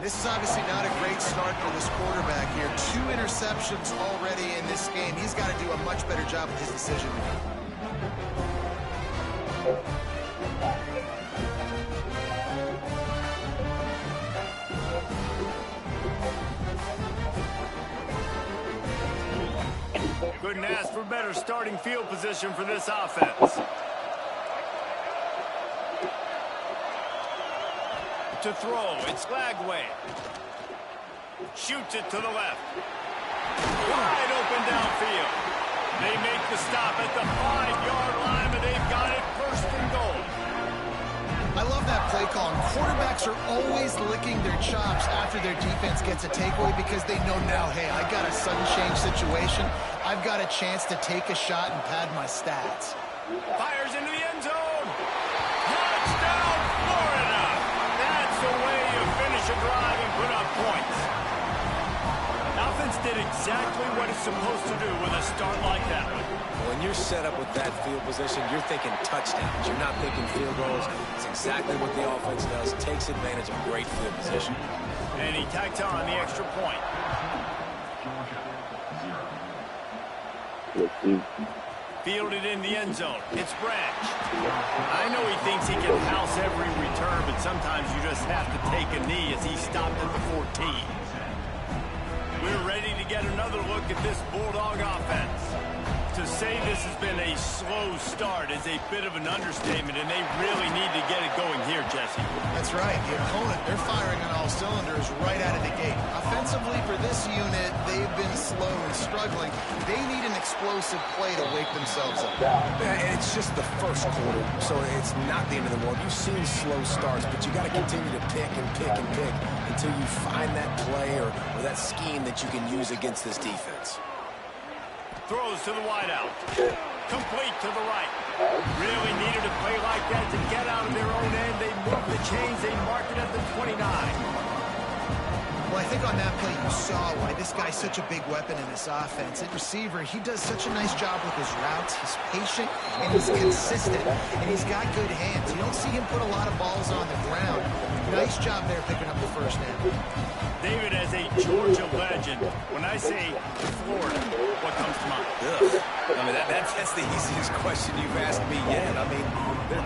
This is obviously not a great start for this quarterback here. 2 interceptions already in this game. He's got to do a much better job with his decision. Couldn't ask for better starting field position for this offense. To throw, it's Lagway. Shoots it to the left. Wide open downfield. They make the stop at the 5-yard line, but they've got it first and goal. I love that play call. Quarterbacks are always licking their chops after their defense gets a takeaway because they know now, hey, I got a sudden change situation. I've got a chance to take a shot and pad my stats. Fires into the end zone. Touchdown, Florida. That's the way you finish a drive and put up points. Offense did exactly what it's supposed to do with a start like that one. When you're set up with that field position, you're thinking touchdowns. You're not thinking field goals. It's exactly what the offense does. Takes advantage of great field position. And he tacks on the extra point. Fielded in the end zone. It's Branch. I know he thinks he can house every return, but sometimes you just have to take a knee as he stopped at the 14. We're ready to get another look at this Bulldog offense. To say this has been a slow start is a bit of an understatement, and they really need to get it going here, Jesse. That's right. The opponent, they're firing on all cylinders right out of the gate. Offensively, for this unit, they've been slow and struggling. They need an explosive play to wake themselves up. And it's just the first quarter, so it's not the end of the world. You've seen slow starts, but you got to continue to pick and pick and pick until you find that play or that scheme that you can use against this defense. Throws to the wideout. Complete to the right. Really needed a play like that to get out of their own end. They moved the chains. They marked it at the 29. Well, I think on that play you saw why this guy's such a big weapon in this offense. At receiver, he does such a nice job with his routes. He's patient, and he's consistent, and he's got good hands. You don't see him put a lot of balls on the ground. Nice job there picking up the first down. David, as a Georgia legend, when I say Florida, what comes to mind? Ugh. I mean, that's the easiest question you've asked me yet. I mean,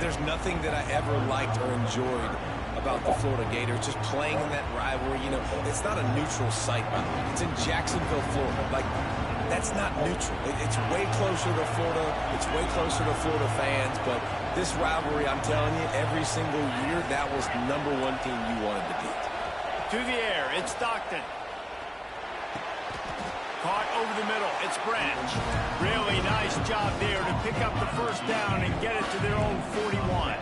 there's nothing that I ever liked or enjoyed about the Florida Gators, just playing in that rivalry. You know, it's not a neutral site, by the way. It's in Jacksonville, Florida. Like, that's not neutral. It's way closer to Florida. It's way closer to Florida fans. But this rivalry, I'm telling you, every single year, that was the #1 team you wanted to beat. To the air, it's Stockton. Caught over the middle, it's Branch. Really nice job there to pick up the first down and get it to their own 41.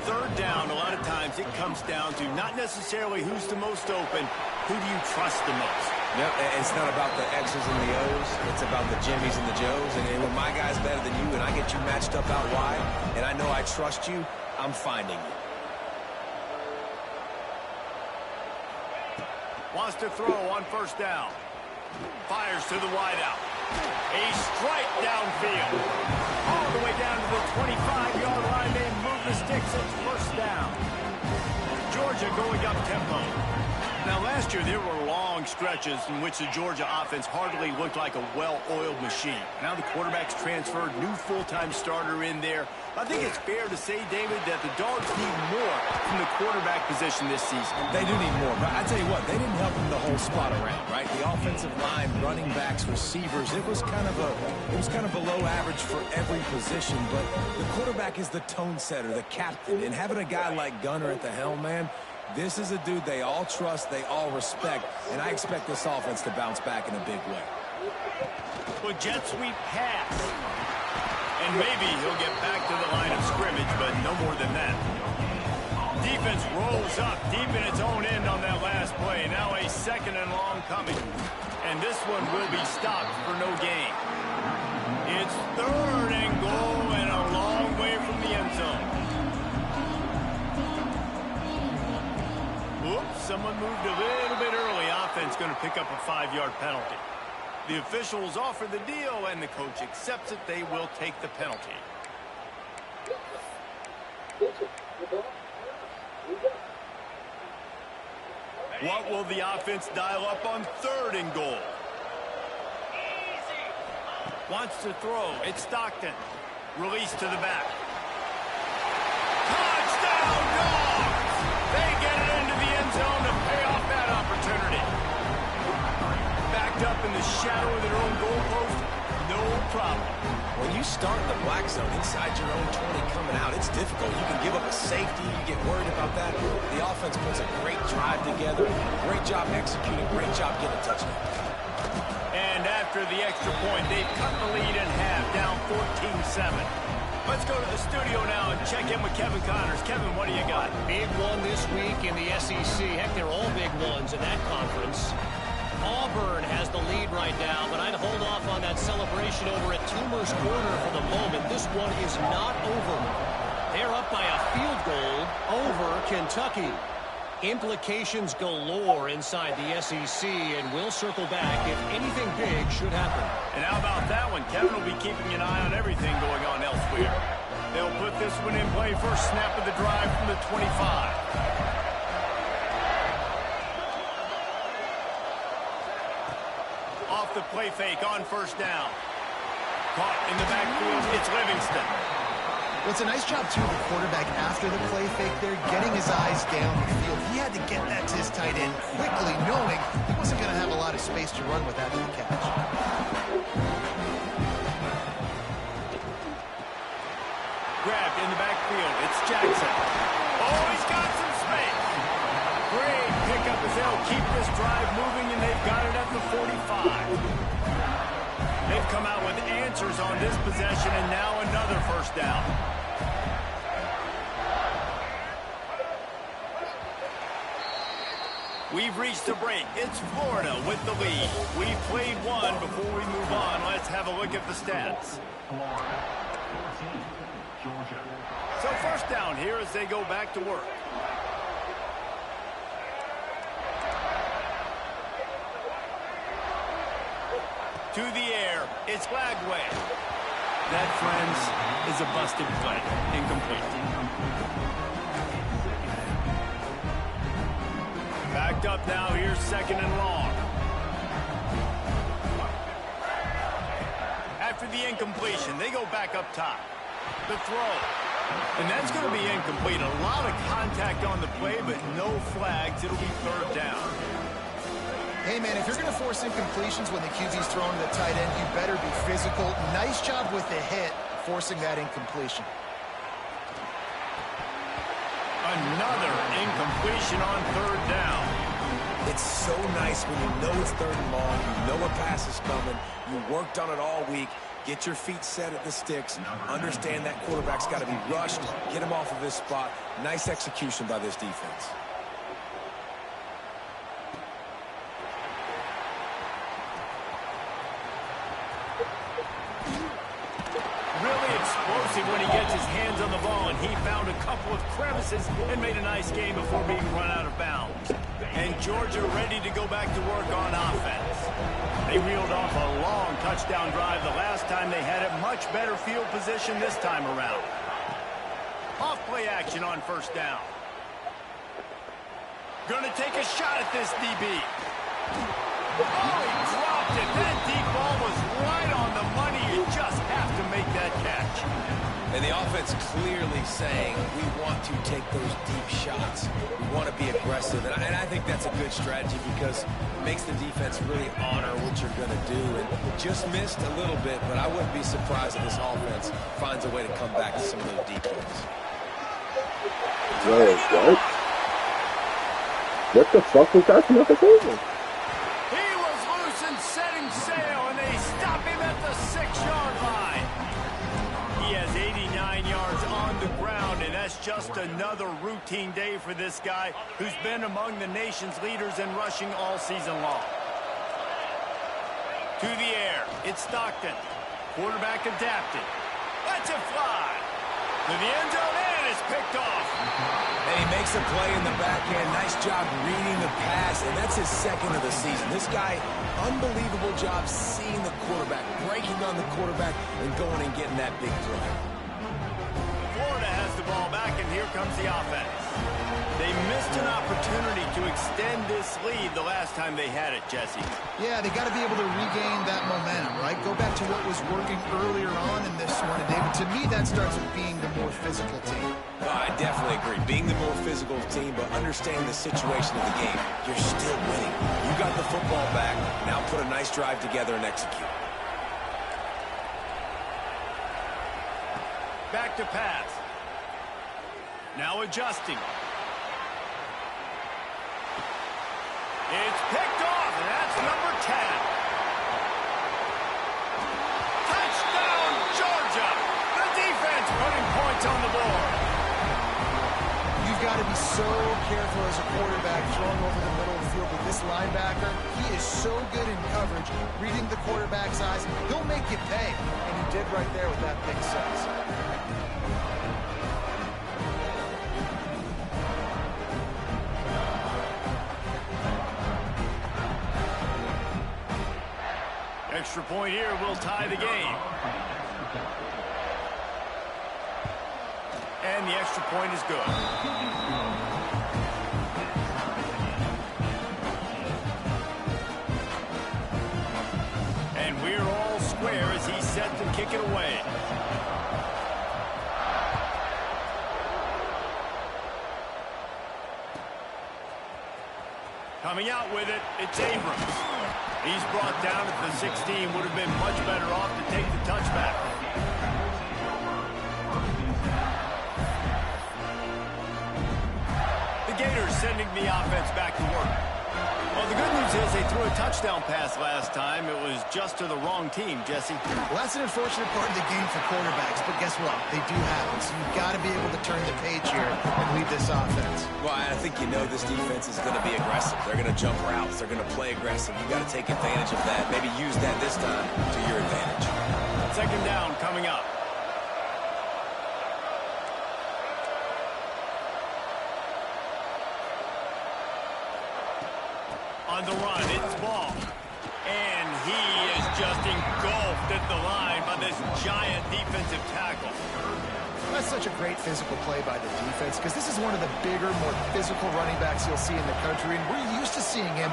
Third down, a lot of times it comes down to not necessarily who's the most open, who do you trust the most? Yep, it's not about the X's and the O's. It's about the Jimmys and the Joes. And when my guy's better than you and I get you matched up out wide, and I know I trust you, I'm finding you. Wants to throw on first down. Fires to the wideout. A strike downfield. All the way down to the 25-yard line. They move the sticks. It's first down. Georgia going up tempo. Now, last year, there were long stretches in which the Georgia offense hardly looked like a well-oiled machine. Now the quarterback's transferred, new full-time starter in there. I think it's fair to say, David, that the Dogs need more from the quarterback position this season. They do need more, but I tell you what, they didn't help them the whole spot around, right? The offensive line, running backs, receivers, it was kind of below average for every position, but the quarterback is the tone setter, the captain, and having a guy like Gunner at the helm, man, this is a dude they all trust, they all respect, and I expect this offense to bounce back in a big way. Well, jet sweep pass. And maybe he'll get back to the line of scrimmage, but no more than that. Defense rolls up deep in its own end on that last play. Now a second and long coming. And this one will be stopped for no gain. It's third and goal and a long way from the end zone. someone moved a little bit early. Offense going to pick up a 5-yard penalty. The officials offer the deal, and the coach accepts it. They will take the penalty. What will the offense dial up on 3rd and goal? Wants to throw. It's Stockton. Release to the back. Touchdown, Dogs! They get it into the end zone to pay off that opportunity. Backed up in the shadow of their own goalpost, no problem. When you start in the black zone inside your own 20 coming out, it's difficult. You can give up a safety. You get worried about that. The offense puts a great drive together. Great job executing. Great job getting a touchdown. And after the extra point, they've cut the lead in half, down 14-7. Let's go to the studio now and check in with Kevin Connors. Kevin, what do you got? Big one this week in the SEC. Heck, they're all big ones in that conference. Auburn has the lead right now, but I'd hold off on that celebration over at Toomer's Corner for the moment. This one is not over. They're up by a field goal over Kentucky. Implications galore inside the SEC, and we'll circle back if anything big should happen. And how about that one? Kevin will be keeping an eye on everything going on elsewhere. They'll put this one in play. First snap of the drive from the 25. Off the play fake on 1st down. Caught in the backfield. It's Livingston. Well, it's a nice job, too, the quarterback after the play fake there, getting his eyes down the field. He had to get that to his tight end quickly, knowing he wasn't going to have a lot of space to run with after the catch. Grabbed in the backfield. It's Jackson. Oh, he's got some space. Great pickup as they'll keep this drive moving, and they've got it at the 45. They've come out with answers on this possession, and now another 1st down. We've reached the break. It's Florida with the lead. We've played one. Before we move on, let's have a look at the stats. So 1st down here as they go back to work. To the air, it's Lagway. That, friends, is a busted play. Incomplete. Backed up now, here's 2nd and long. After the incompletion, they go back up top. The throw. And that's going to be incomplete. A lot of contact on the play, but no flags. It'll be 3rd down. Hey, man, if you're going to force incompletions when the QB's throwing to the tight end, you better be physical. Nice job with the hit, forcing that incompletion. Another incompletion on 3rd down. It's so nice when you know it's 3rd and long, you know a pass is coming, you worked on it all week, get your feet set at the sticks, understand that quarterback's got to be rushed, get him off of this spot. Nice execution by this defense. When he gets his hands on the ball, and he found a couple of crevices and made a nice game before being run out of bounds. And Georgia ready to go back to work on offense. They reeled off a long touchdown drive the last time they had it. Much better field position this time around. Off play action on 1st down. Gonna take a shot at this DB. Oh, he dropped it. That deep ball was right on the money. You just have to make that catch. And the offense clearly saying, we want to take those deep shots. We want to be aggressive. And I think that's a good strategy because it makes the defense really honor what you're going to do. And just missed a little bit, but I wouldn't be surprised if this offense finds a way to come back to some of those deep ones. What? What the fuck was that notification? He was loose and setting sail, and they stop him at the 6-yard line. He has 89 yards on the ground, and that's just another routine day for this guy who's been among the nation's leaders in rushing all season long. To the air, it's Stockton. Quarterback adapted. Lets it fly. To the end zone, and it's picked off. And he makes a play in the back end. Nice job reading the pass, and that's his second of the season. This guy, unbelievable job seeing the quarterback, breaking on the quarterback, and going and getting that big play. Florida has the ball back, and here comes the offense. They missed an opportunity to extend this lead the last time they had it, Jesse. Yeah, they got to be able to regain that momentum, right? Go back to what was working earlier on in this one. And David, to me, that starts with being the more physical team. Oh, I definitely agree. Being the more physical team, but understanding the situation of the game, you're still winning. You got the football back. Now put a nice drive together and execute. Back to pass. Now adjusting. It's picked off, and that's number 10. Touchdown, Georgia! The defense putting points on the board. You've got to be so careful as a quarterback throwing over the middle of the field with this linebacker. He is so good in coverage, reading the quarterback's eyes. He'll make you pay, and he did right there with that big size. Extra point here will tie the game. And the extra point is good. And we're all square as he's set to kick it away. Coming out with it, it's Abrams. He's brought down at the 16. Would have been much better off to take the touchback. The Gators sending the offense back to work. Well, the good news is they threw a touchdown pass last time. It was just to the wrong team, Jesse. Well, that's an unfortunate part of the game for quarterbacks, but guess what? They do have it, so you've got to be able to turn the page here and lead this offense. Well, I think you know this defense is going to be aggressive. They're going to jump routes. They're going to play aggressive. You've got to take advantage of that. Maybe use that this time to your advantage. Second down coming up. On the run, it's Ball. And he is just engulfed at the line by this giant defensive tackle. That's such a great physical play by the defense because this is one of the bigger, more physical running backs you'll see in the country, and we're used to seeing him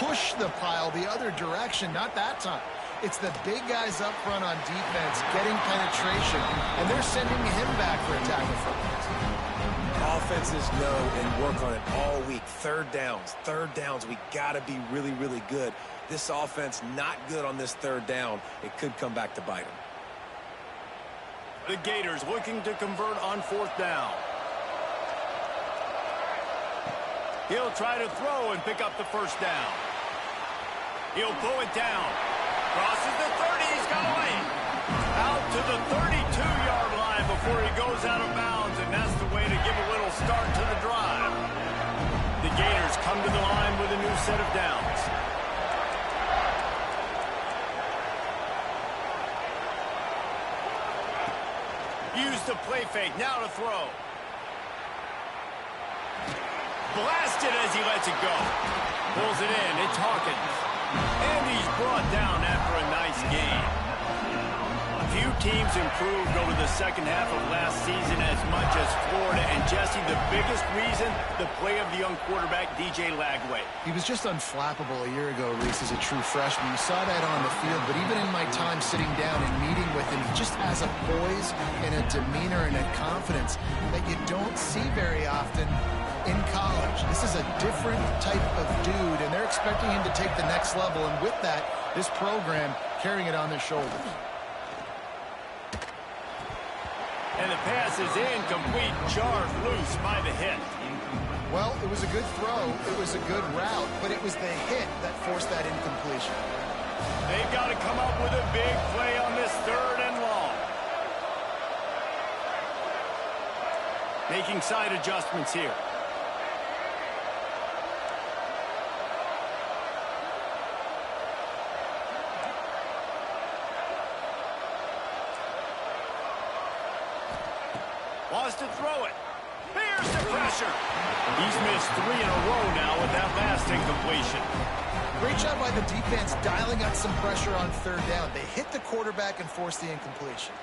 push the pile the other direction, not that time. It's the big guys up front on defense getting penetration, and they're sending him back for a tackle for loss. Offenses know and work on it all week. Third downs. We got to be really, really good. This offense not good on this third down. It could come back to bite them. The Gators looking to convert on fourth down. He'll try to throw and pick up the first down. He'll pull it down. Crosses the 30. He's got away. Out to the 32-yard line before he goes out of bounds, and that's the way to give a little start to the drive. The Gators come to the line with a new set of downs. Use the play fake, now to throw. Blasted as he lets it go. Pulls it in, it's Hawkins. And he's brought down after a nice game. Few teams improved over the second half of last season as much as Florida. And Jesse, the biggest reason, the play of the young quarterback, DJ Lagway. He was just unflappable a year ago, Reese, as a true freshman. You saw that on the field, but even in my time sitting down and meeting with him, he just has a poise and a demeanor and a confidence that you don't see very often in college. This is a different type of dude, and they're expecting him to take the next level. And with that, this program carrying it on their shoulders. And the pass is incomplete, jarred loose by the hit. Well, it was a good throw, it was a good route, but it was the hit that forced that incompletion. They've got to come up with a big play on this third and long. Making side adjustments here. Wants to throw it. Here's the pressure. He's missed 3 in a row now with that last incompletion. Great job by the defense dialing up some pressure on third down. They hit the quarterback and forced the incompletion.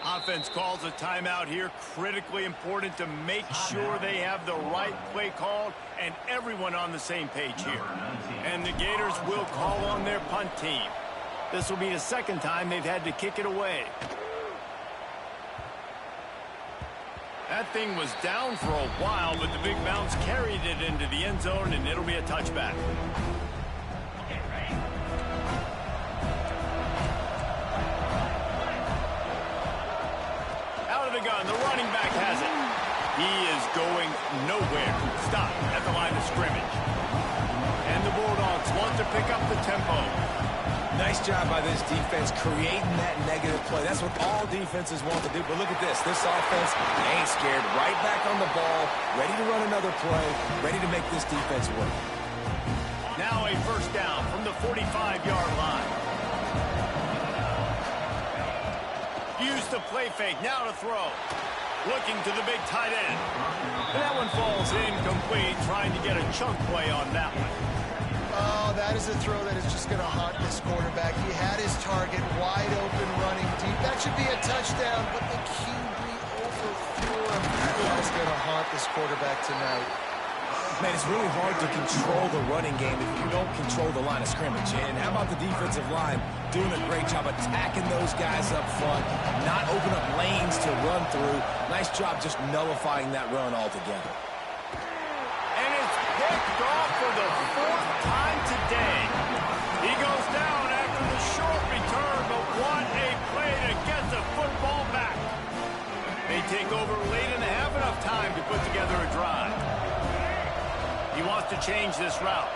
Offense calls a timeout here. Critically important to make sure they have the right play called and everyone on the same page here. And the Gators will call on their punt team. This will be the second time they've had to kick it away. That thing was down for a while, but the big bounce carried it into the end zone, and it'll be a touchback. Out of the gun, the running back has it. He is going nowhere. Stop at the line of scrimmage. And the Bulldogs want to pick up the tempo. Nice job by this defense creating that negative play. That's what all defenses want to do. But look at this. This offense ain't scared. Right back on the ball, ready to run another play, ready to make this defense work. Now a first down from the 45-yard line. Use the play fake. Now to throw. Looking to the big tight end. And that one falls incomplete, trying to get a chunk play on that one. Oh, that is a throw that is just going to haunt this quarterback. He had his target wide open running deep. That should be a touchdown, but the QB overthrew him. That's going to haunt this quarterback tonight. Man, it's really hard to control the running game if you don't control the line of scrimmage. And how about the defensive line doing a great job attacking those guys up front, not open up lanes to run through. Nice job just nullifying that run altogether. And it's picked off for the 4th time today. He goes down after the short return, but what a play to get the football back. They take over late and have enough time to put together a drive. He wants to change this route.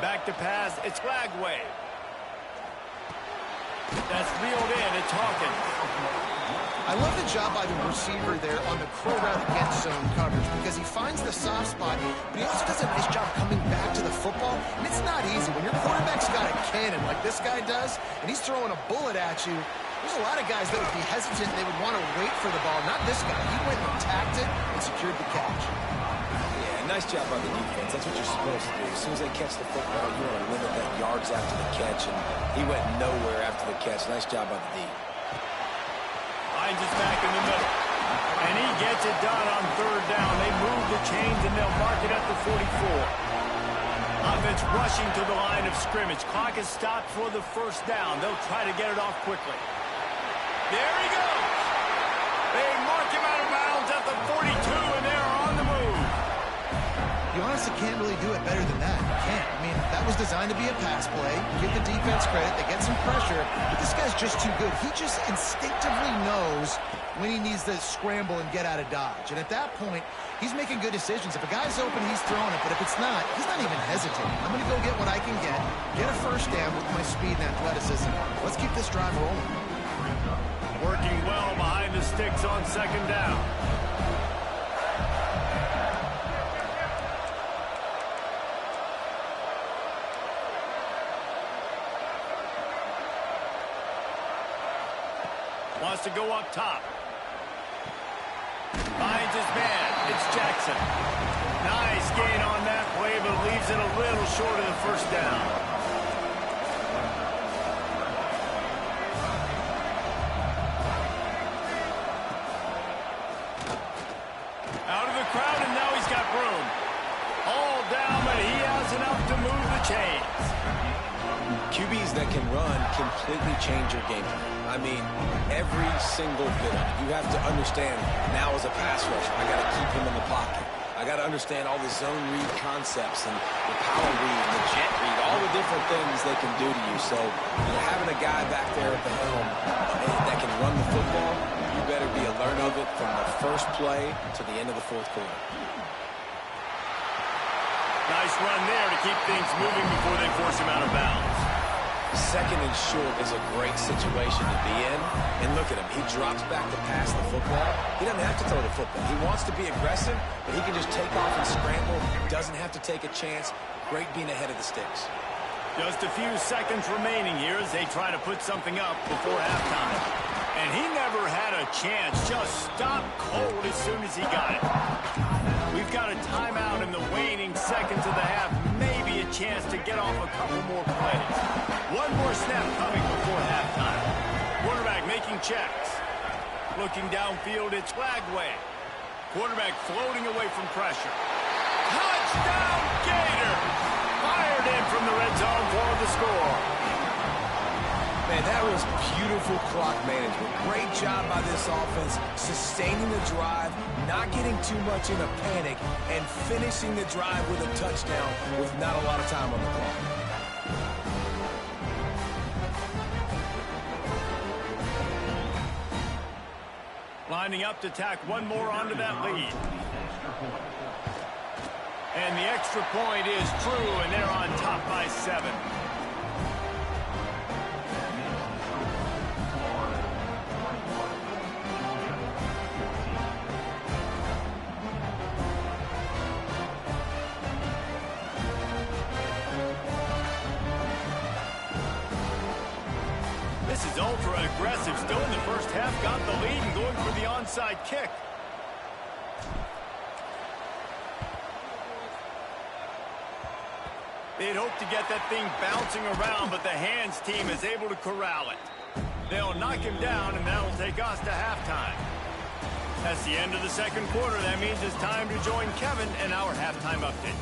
Back to pass. It's Lagway. That's reeled in. It's Hawkins. I love the job by the receiver there on the crow route against zone coverage because he finds the soft spot, but he also does a nice job coming back to the football. And it's not easy. When your quarterback's got a cannon like this guy does, and he's throwing a bullet at you, there's a lot of guys that would be hesitant. They would want to wait for the ball. Not this guy. He went and attacked it and secured the catch. Yeah, nice job by the defense. That's what you're supposed to do. As soon as they catch the football, you want to limit that yards after the catch, and he went nowhere after the catch. Nice job by the D. Finds his back in the middle. And he gets it done on third down. They move the chains, and they'll mark it at the 44. Offense rushing to the line of scrimmage. Clock is stopped for the first down. They'll try to get it off quickly. There he goes. They mark him out of bounds at the 42, and they're on the move. You honestly can't really do it better than that. You can't. I mean, that was designed to be a pass play. Give the defense credit. They get some pressure, but this guy's just too good. He just instinctively knows when he needs to scramble and get out of dodge. And at that point, he's making good decisions. If a guy's open, he's throwing it. But if it's not, he's not even hesitating. I'm going to go get what I can get a first down with my speed and athleticism. Let's keep this drive rolling. Working well behind the sticks on second down. Wants to go up top. Finds his man. It's Jackson. Nice gain on that play, but leaves it a little short of the first down. Out of the crowd, and now he's got room. All down, but he has enough to move the chains. QBs that can run completely change your game plan. I mean, every single bit of it. You have to understand, now as a pass rusher, I got to keep him in the pocket. I got to understand all the zone read concepts and the power read, the jet read, all the different things they can do to you. So, having a guy back there at the helm that can run the football, you better be alert of it from the first play to the end of the fourth quarter. Nice run there to keep things moving before they force him out of bounds. Second and short is a great situation to be in. And look at him. He drops back to pass the football. He doesn't have to throw the football. He wants to be aggressive, but he can just take off and scramble. Doesn't have to take a chance. Great being ahead of the sticks. Just a few seconds remaining here as they try to put something up before halftime. And he never had a chance. Just stopped cold as soon as he got it. We've got a timeout in the waning seconds of the half. Maybe a chance to get off a couple more plays. One more snap coming before halftime. Quarterback making checks. Looking downfield, it's Flagway. Quarterback floating away from pressure. Touchdown, Gator! Fired in from the red zone for the score. Man, that was beautiful clock management. Great job by this offense, sustaining the drive, not getting too much in a panic, and finishing the drive with a touchdown with not a lot of time on the clock. Lining up to tack one more onto that lead. And the extra point is true, and they're on top by 7. This is ultra-aggressive. Still in the first half, got the lead and going for the onside kick. They'd hoped to get that thing bouncing around, but the hands team is able to corral it. They'll knock him down, and that'll take us to halftime. That's the end of the second quarter. That means it's time to join Kevin in our halftime update.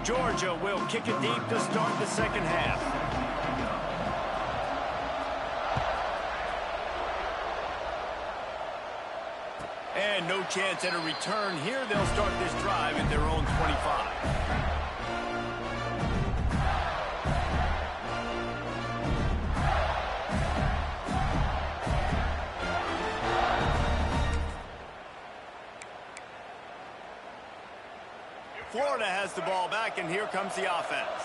Georgia will kick it deep to start the second half. And no chance at a return here. They'll start this drive at their own 25. Florida has the ball back, and here comes the offense.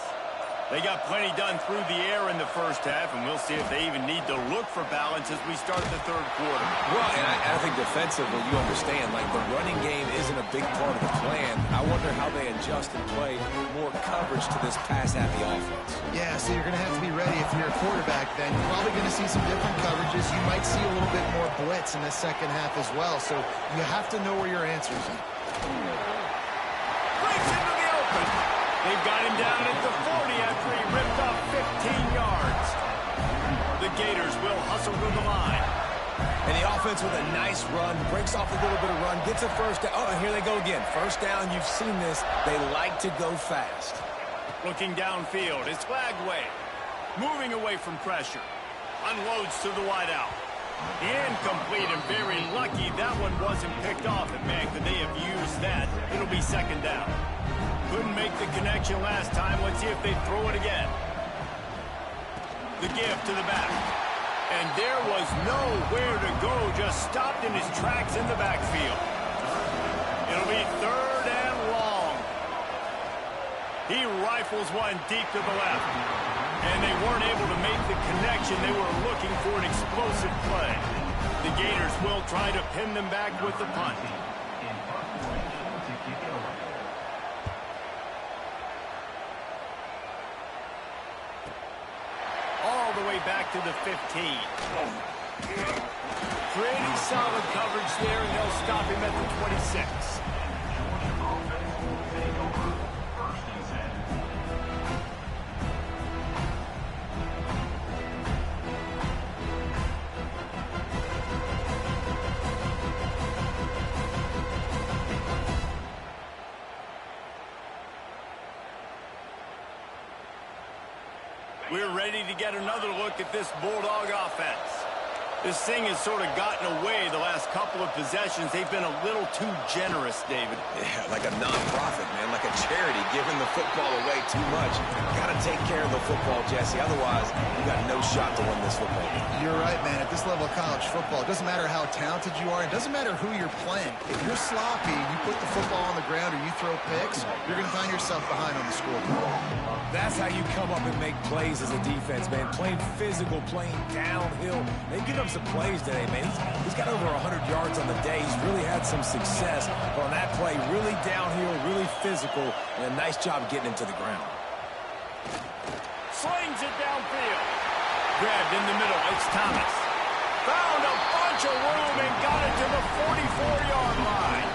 They got plenty done through the air in the first half, and we'll see if they even need to look for balance as we start the third quarter. Well, and I think defensively, you understand, like the running game isn't a big part of the plan. I wonder how they adjust and play more coverage to this pass-happy offense. Yeah, so you're going to have to be ready if you're a quarterback then. You're probably going to see some different coverages. You might see a little bit more blitz in the second half as well, so you have to know where your answers are. Breaks into the open. They've got him down at the 40 after he ripped off 15 yards. The Gators will hustle to the line. And the offense with a nice run, breaks off a little bit of run, gets a first down. Oh, and here they go again. First down, you've seen this. They like to go fast. Looking downfield, it's Flagway. Moving away from pressure. Unloads to the wideout. Incomplete and very lucky that one wasn't picked off. And man, could they have used that? It'll be second down. Couldn't make the connection last time. Let's see if they throw it again. The give to the back. And there was nowhere to go. Just stopped in his tracks in the backfield. It'll be third and long. He rifles one deep to the left. And they weren't able to make the connection. They were looking for an explosive play. The Gators will try to pin them back with the punt. All the way back to the 15. Pretty solid coverage there, and they'll stop him at the 26. We're ready to get another look at this Bulldog offense. This thing has sort of gotten away the last couple of possessions. They've been a little too generous, David. Yeah, like a nonprofit, man, like a charity, giving the football away too much. Got to take care of the football, Jesse. Otherwise, you got no shot to win this football game. You're right, man. At this level of college football, it doesn't matter how talented you are. It doesn't matter who you're playing. If you're sloppy, you put the football on the ground or you throw picks, you're going to find yourself behind on the scoreboard. That's how you come up and make plays as a defense, man. Playing physical, playing downhill. They give up some plays today, man. He's got over 100 yards on the day. He's really had some success on that play. Really downhill, really physical, and a nice job getting him to the ground. Slings it downfield. Grabbed in the middle. It's Thomas. Found a bunch of room and got it to the 44-yard line.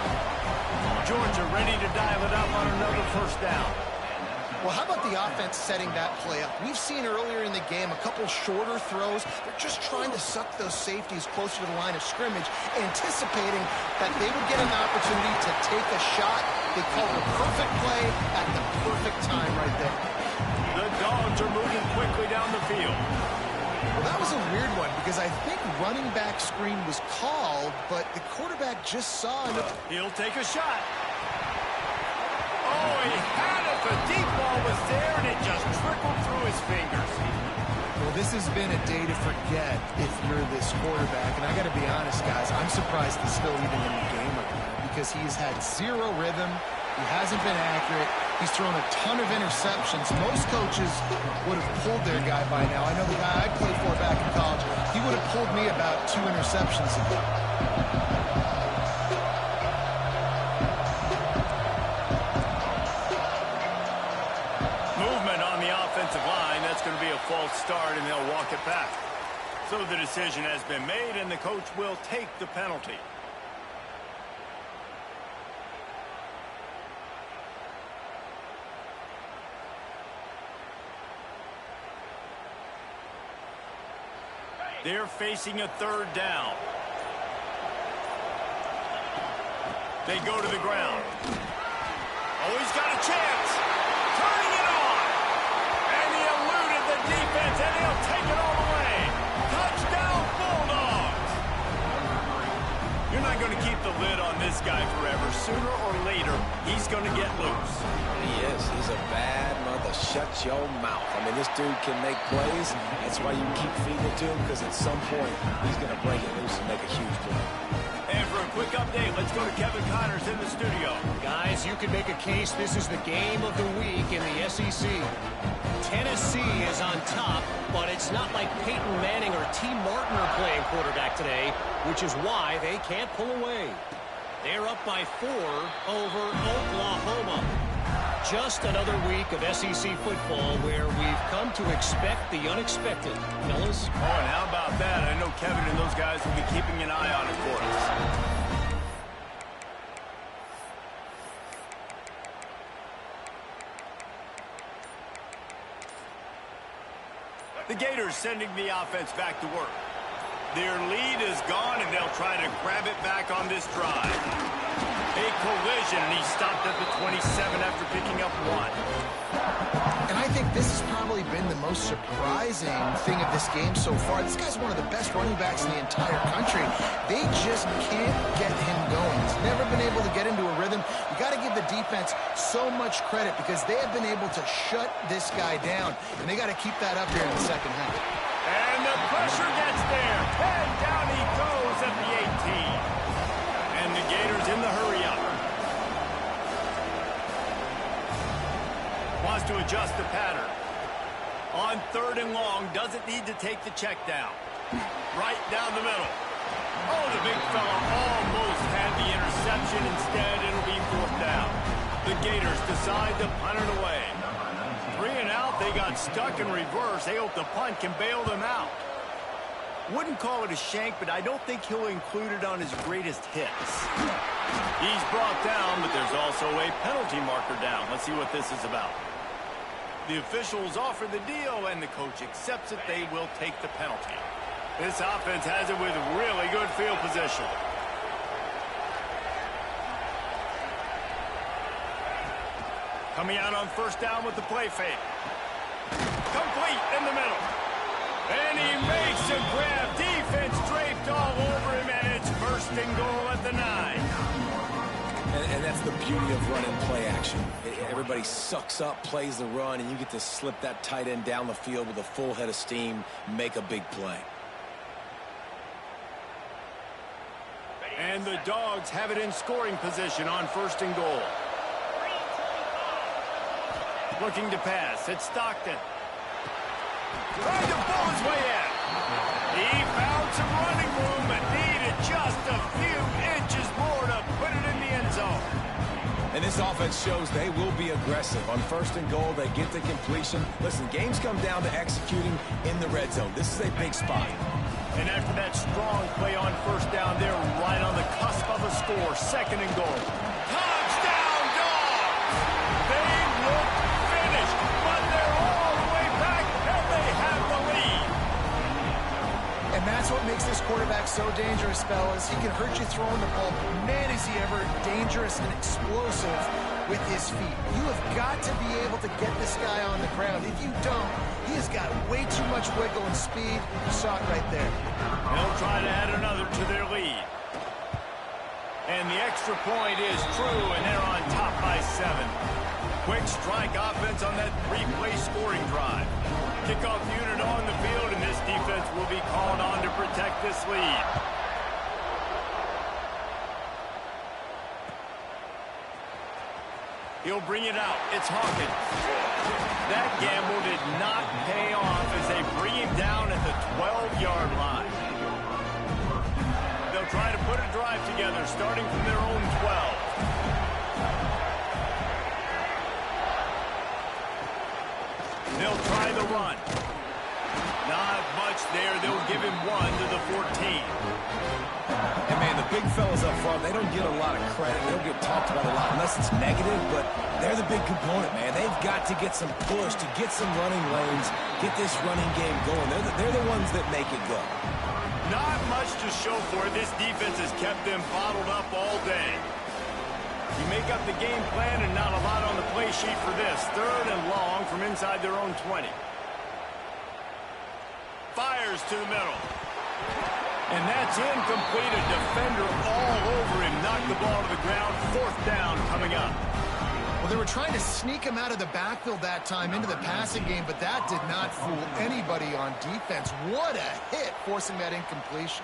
Georgia ready to dial it up on another first down. Well, how about the offense setting that play up? We've seen earlier in the game a couple shorter throws. They're just trying to suck those safeties closer to the line of scrimmage, anticipating that they would get an opportunity to take a shot. They called the perfect play at the perfect time right there. The Dogs are moving quickly down the field. Well, that was a weird one because I think running back screen was called, but the quarterback just saw it. He'll take a shot. Oh, he had it. The deep ball was there, and it just trickled through his fingers. Well, this has been a day to forget if you're this quarterback. And I got to be honest, guys, I'm surprised he's still even in the game right now because he's had zero rhythm. He hasn't been accurate. He's thrown a ton of interceptions. Most coaches would have pulled their guy by now. I know the guy I played for back in college, he would have pulled me about 2 interceptions ago. That's going to be a false start, and they'll walk it back. So the decision has been made, and the coach will take the penalty. They're facing a third down. They go to the ground. Oh, he's got a chance. Turning it on. And he eluded the defense, and he'll take it all the way. Touchdown, Bulldogs. You're not going to keep the lid on this guy forever. Sooner or later, he's going to get loose. He is. He's a bad mother. Shut your mouth. I mean, this dude can make plays. That's why you keep feeding it to him, because at some point, he's going to break it loose and make a huge play. And for a quick update, let's go to Kevin Connors in the studio. Guys, you can make a case this is the game of the week in the SEC. Tennessee is on top, but it's not like Peyton Manning or T. Martin are playing quarterback today, which is why they can't pull away. They're up by 4 over Oklahoma. Just another week of SEC football where we've come to expect the unexpected, fellas. Oh, and how about that? I know Kevin and those guys will be keeping an eye on it for us. The Gators sending the offense back to work. Their lead is gone, and they'll try to grab it back on this drive. A collision, and he stopped at the 27 after picking up 1. And I think this has probably been the most surprising thing of this game so far. This guy's one of the best running backs in the entire country. They just can't get him going. He's never been able to get into a rhythm. You got to give the defense so much credit because they have been able to shut this guy down, and they got to keep that up here in the second half. And the pressure gets there. And down he goes at the 18. And the Gators in the hurry-up. Wants to adjust the pattern. On 3rd and long, doesn't need to take the check down. Right down the middle. Oh, the big fella almost had the interception. Instead, it'll be 4th down. The Gators decide to punt it away. 3 and out, they got stuck in reverse. They hope the punt can bail them out. Wouldn't call it a shank, but I don't think he'll include it on his greatest hits. He's brought down, but there's also a penalty marker down. Let's see what this is about. The officials offer the deal, and the coach accepts it. They will take the penalty. This offense has it with really good field position. Coming out on 1st down with the play fake. Complete in the middle. And he makes a grab. Defense straight all over him, and it's first and goal at the 9. And that's the beauty of running play action. Everybody sucks up, plays the run, and you get to slip that tight end down the field with a full head of steam, make a big play. And the Dogs have it in scoring position on first and goal. Looking to pass. It's Stockton. Trying to pull his way out. He found some running room but needed just a few inches more to put it in the end zone. And this offense shows they will be aggressive. On first and goal, they get the completion. Listen, games come down to executing in the red zone. This is a big spot. And after that strong play on first down, they're right on the cusp of a score. Second and goal. Touchdown, Dogs! They look finished, but they're all the way back, and they have the lead. And that's what makes this quarterback so dangerous, fellas. He can hurt you throwing the ball. Man, is he ever dangerous and explosive with his feet. You have got to be able to get this guy on the ground. If you don't, he has got way too much wiggle and speed. You saw it right there. They'll try to add another to their lead. And the extra point is true, and they're on top by 7. Quick strike offense on that 3-play scoring drive. Kickoff unit on the field, and this defense will be called on to protect this lead. He'll bring it out. It's Hawkins. That gamble did not pay off as they bring him down at the 12-yard line. They'll try to put a drive together, starting from their own 12. They'll try the run. Not much there. They'll give him 1 to the 14. And, man, the big fellas up front, they don't get a lot of credit. They don't get talked about a lot unless it's negative, but they're the big component, man. They've got to get some push, to get some running lanes, get this running game going. They're the ones that make it go. Not much to show for it. This defense has kept them bottled up all day. You make up the game plan and not a lot on the play sheet for this. Third and long from inside their own 20. Fires to the middle. And that's incomplete. A defender all over him. Knocked the ball to the ground. Fourth down coming up. Well, they were trying to sneak him out of the backfield that time into the passing game, but that did not fool anybody on defense. What a hit, forcing that incompletion.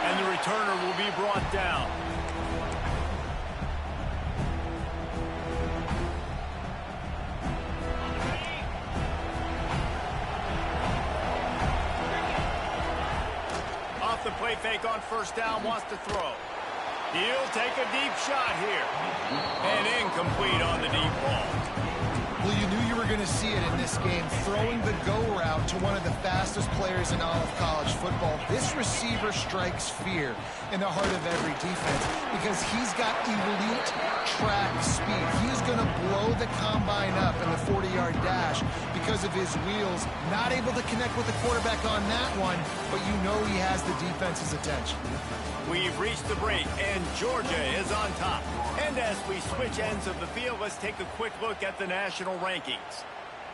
And the returner will be brought down. Off the play fake on first down, wants to throw. He'll take a deep shot here. And incomplete on the deep ball. Well, you knew you were going to see it in this game, throwing the go route to one of the fastest players in all of college football. This receiver strikes fear in the heart of every defense because he's got elite track speed. He's going to blow the combine up in the 40-yard dash because of his wheels. Not able to connect with the quarterback on that one, but you know he has the defense's attention. We've reached the break, and Georgia is on top. And as we switch ends of the field, let's take a quick look at the national rankings.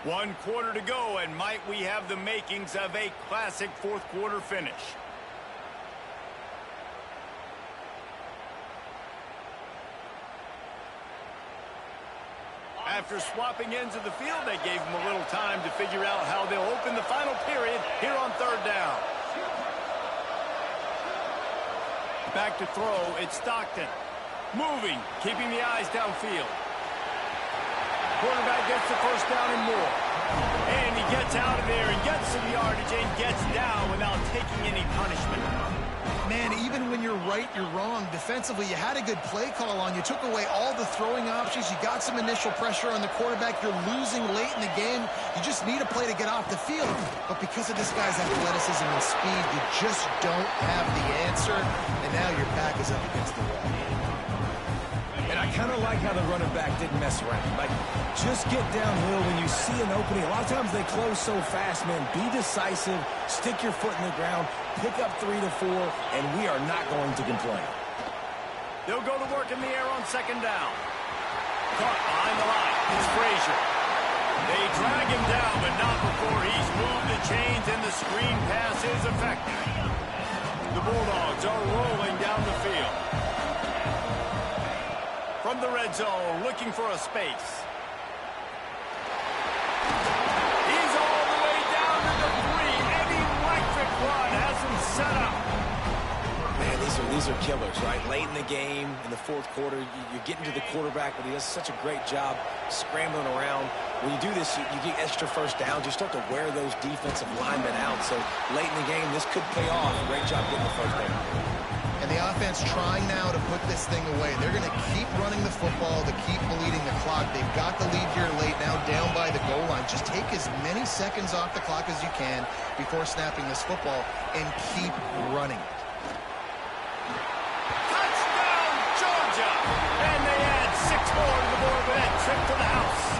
1 quarter to go, and might we have the makings of a classic fourth-quarter finish. After swapping ends of the field, they gave them a little time to figure out how they'll open the final period here on third down. Back to throw, it's Stockton. Moving, keeping the eyes downfield. Quarterback gets the first down and more. And he gets out of there and gets some yardage and gets down without taking any punishment. Man, even when you're right, you're wrong. Defensively, you had a good play call on. You took away all the throwing options. You got some initial pressure on the quarterback. You're losing late in the game. You just need a play to get off the field. But because of this guy's athleticism and speed, you just don't have the answer. And now your back is up against the wall. And I kind of like how the running back didn't mess around. Like, just get downhill when you see an opening. A lot of times they close so fast, man. Be decisive, stick your foot in the ground, pick up 3 to 4, and we are not going to complain. They'll go to work in the air on second down. Caught behind the line. It's Frazier. They drag him down, but not before he's moved the chains and the screen pass is effective. The Bulldogs are rolling down the field. From the red zone, looking for a space. He's all the way down to the 3. An electric run has him set up. Man, these are killers, right? Late in the game, in the fourth quarter, you're getting to the quarterback, but he does such a great job scrambling around. When you do this, you get extra first downs. You start to wear those defensive linemen out. So late in the game, this could pay off. Great job getting the first down. And the offense trying now to put this thing away. They're going to keep running the football to keep bleeding the clock. They've got the lead here late, now down by the goal line. Just take as many seconds off the clock as you can before snapping this football and keep running. Touchdown, Georgia! And they add 6 more to the board with that trip to the house.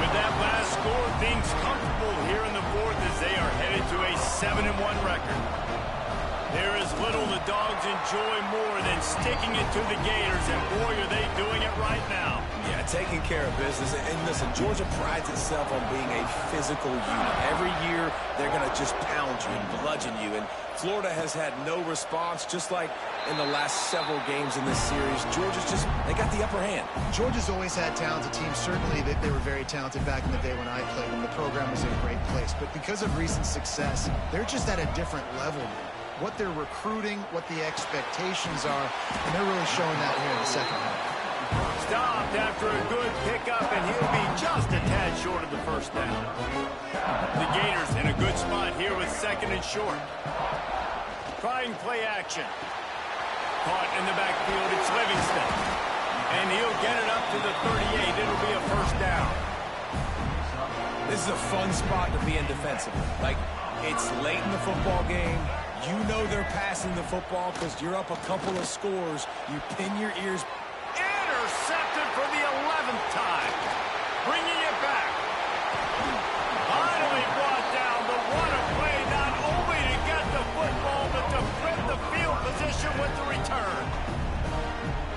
With that last score, things comfortable here in the fourth as they are headed to a 7-1 record. There is little the Dogs enjoy more than sticking it to the Gators, and boy, are they doing it right now. Yeah, taking care of business. And listen, Georgia prides itself on being a physical unit. Every year, they're going to just pound you and bludgeon you. And Florida has had no response, just like in the last several games in this series. Georgia's just, they got the upper hand. Georgia's always had talented teams. Certainly, they were very talented back in the day when I played them. The program was in a great place. But because of recent success, they're just at a different level now. What they're recruiting, what the expectations are, and they're really showing that here in the second half. Stopped after a good pickup, and he'll be just a tad short of the first down. The Gators in a good spot here with 2nd and short. Trying play action. Caught in the backfield, it's Livingston. And he'll get it up to the 38. It'll be a first down. This is a fun spot to be in defensively. Like, it's late in the football game. You know they're passing the football because you're up a couple of scores. You pin your ears. Intercepted for the 11th time. Bringing it back. Finally brought down the runner play, not only to get the football, but to flip the field position with the return.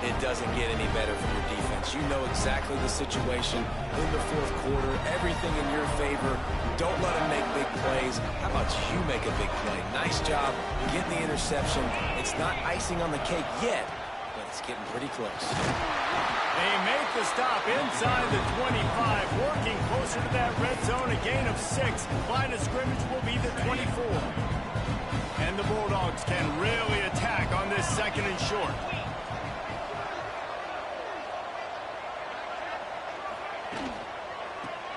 It doesn't get any better from your defense. You know exactly the situation in the fourth quarter. Everything in your favor. Don't let them make big plays. How about you make a big play? Nice job getting the interception. It's not icing on the cake yet, but it's getting pretty close. They make the stop inside the 25, working closer to that red zone, a gain of 6. Line of scrimmage will be the 24. And the Bulldogs can really attack on this 2nd and short.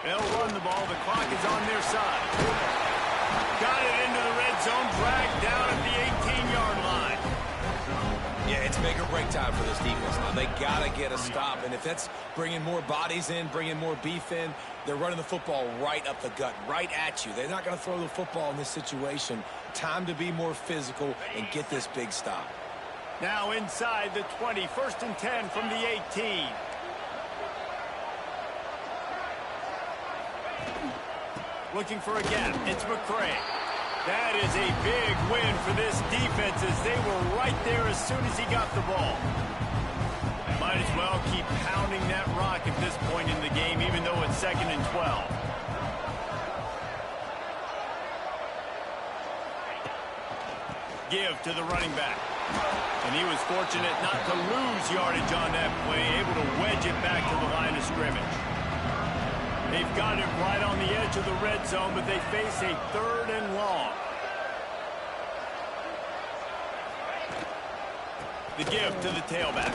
They'll run the ball. The clock is on their side. Got it into the red zone, dragged down at the 18-yard line. Yeah, it's make or break time for this defense now. They got to get a stop, and if that's bringing more bodies in, bringing more beef in, they're running the football right up the gut, right at you. They're not going to throw the football in this situation. Time to be more physical and get this big stop. Now inside the 20, 1st and 10 from the 18. Looking for a gap. It's McCray. That is a big win for this defense as they were right there as soon as he got the ball. Might as well keep pounding that rock at this point in the game, even though it's 2nd and 12. Give to the running back. And he was fortunate not to lose yardage on that play, able to wedge it back to the line of scrimmage. They've got it right on the edge of the red zone, but they face a 3rd and long. The give to the tailback.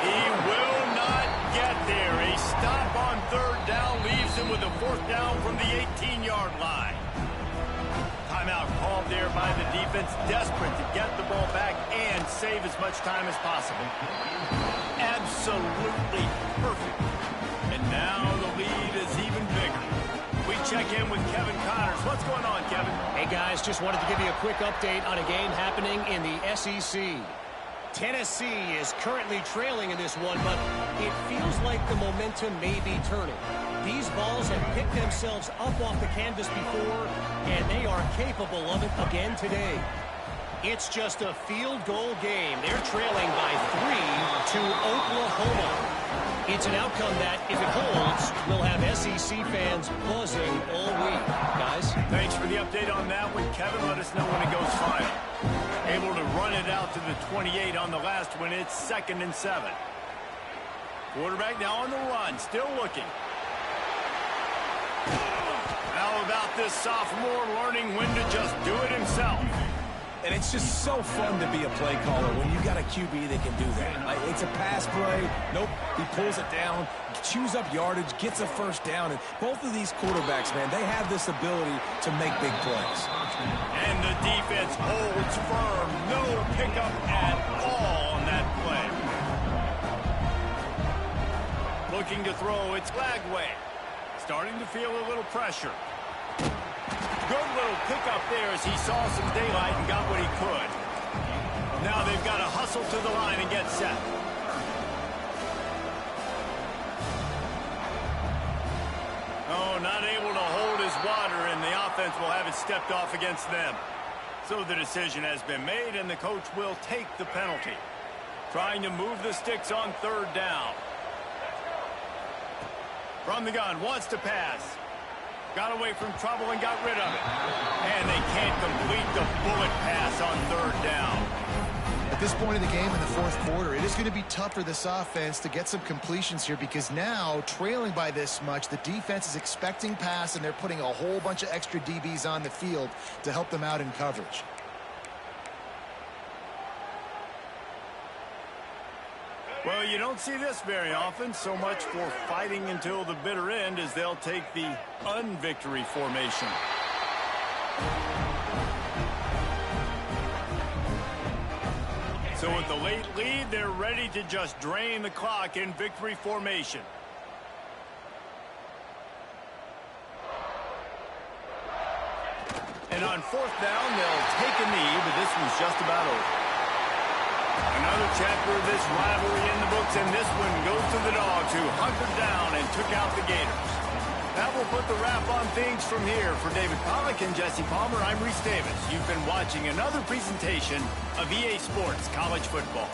He will not get there. A stop on 3rd down leaves him with a 4th down from the 18-yard line. Timeout called there by the defense, desperate to get the ball back and save as much time as possible. Absolutely perfect. And now the lead is even bigger. We check in with Kevin Connors. What's going on, Kevin? Hey, guys, just wanted to give you a quick update on a game happening in the SEC. Tennessee is currently trailing in this one, but it feels like the momentum may be turning. These balls have picked themselves up off the canvas before, and they are capable of it again today. It's just a field goal game. They're trailing by 3 to Oklahoma. It's an outcome that, if it holds, will have SEC fans buzzing all week. Guys? Thanks for the update on that one, Kevin. Let us know when it goes final. Able to run it out to the 28 on the last one. It's 2nd and 7. Quarterback now on the run, still looking. How about this sophomore learning when to just do it himself? And it's just so fun to be a play caller when you got a QB that can do that. Like, it's a pass play. Nope, he pulls it down, chews up yardage, gets a first down. And both of these quarterbacks, man, they have this ability to make big plays. And the defense holds firm. No pickup at all on that play. Looking to throw, it's Lagway. Starting to feel a little pressure. Good little pickup there as he saw some daylight and got what he could. Now they've got to hustle to the line and get set. Oh, not able to hold his water, and the offense will have it stepped off against them. So the decision has been made, and the coach will take the penalty. Trying to move the sticks on 3rd down. From the gun, wants to pass. Got away from trouble and got rid of it. And they can't complete the bullet pass on 3rd down. At this point in the game in the 4th quarter, it is going to be tough for this offense to get some completions here because now, trailing by this much, the defense is expecting pass and they're putting a whole bunch of extra DBs on the field to help them out in coverage. Well, you don't see this very often. So much for fighting until the bitter end as they'll take the unvictory formation. So with the late lead, they're ready to just drain the clock in victory formation. And on 4th down, they'll take a knee, but this one's just about over. Another chapter of this rivalry in the books, and this one goes to the Dogs, who hunkered down and took out the Gators. That will put the wrap on things from here. For David Pollack and Jesse Palmer, I'm Reese Davis. You've been watching another presentation of EA Sports College Football.